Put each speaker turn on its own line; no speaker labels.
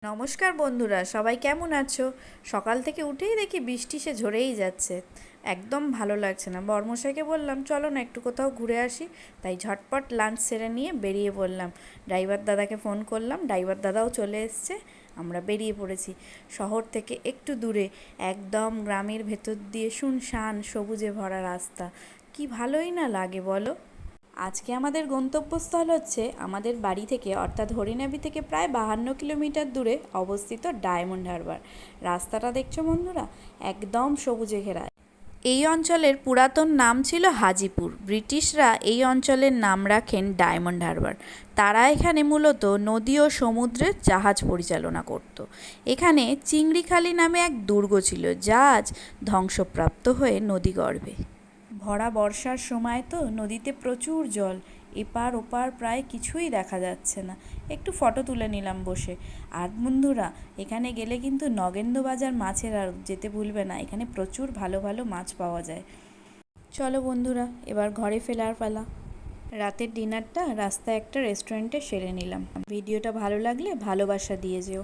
নমস্কার বন্ধুরা, সবাই কেমন আছো? সকাল থেকে উঠেই দেখি বৃষ্টি সে ঝরেই যাচ্ছে। একদম ভালো লাগছে না। বর্মশাইকে বললাম চলো না একটু কোথাও ঘুরে আসি। তাই ঝটপট লাঞ্চ সেরে নিয়ে বেরিয়ে পড়লাম। ড্রাইভার দাদাকে ফোন করলাম, ড্রাইভার দাদাও চলে এসছে। আমরা বেরিয়ে পড়েছি শহর থেকে একটু দূরে, একদম গ্রামের ভেতর দিয়ে শুনশান সবুজে ভরা রাস্তা। কি ভালোই না লাগে বলো। আজকে আমাদের গন্তব্যস্থল হচ্ছে আমাদের বাড়ি থেকে অর্থাৎ হরিণাবি থেকে প্রায় 52 কিলোমিটার দূরে অবস্থিত ডায়মন্ড হারবার। রাস্তাটা দেখছো বন্ধুরা, একদম সবুজে ঘেরা। এই অঞ্চলের পুরাতন নাম ছিল হাজিপুর। ব্রিটিশরা এই অঞ্চলের নাম রাখেন ডায়মন্ড হারবার। তারা এখানে মূলত নদী ও সমুদ্রের জাহাজ পরিচালনা করত। এখানে চিংড়িখালি নামে এক দুর্গ ছিল, যা আজ ধ্বংসপ্রাপ্ত হয়ে নদীগর্ভে। ভরা বর্ষার সময় তো নদীতে প্রচুর জল, এপার ওপার প্রায় কিছুই দেখা যাচ্ছে না। একটু ফটো তুলে নিলাম বসে। আর বন্ধুরা, এখানে গেলে কিন্তু নগেন্দ্রবাজার মাছের আড়ত যেতে ভুলবে না, এখানে প্রচুর ভালো ভালো মাছ পাওয়া যায়। চলো বন্ধুরা, এবার ঘরে ফেরার পালা। রাতের ডিনারটা রাস্তায় একটা রেস্টুরেন্টে সেরে নিলাম। ভিডিওটা ভালো লাগলে ভালোবাসা দিয়ে যেও।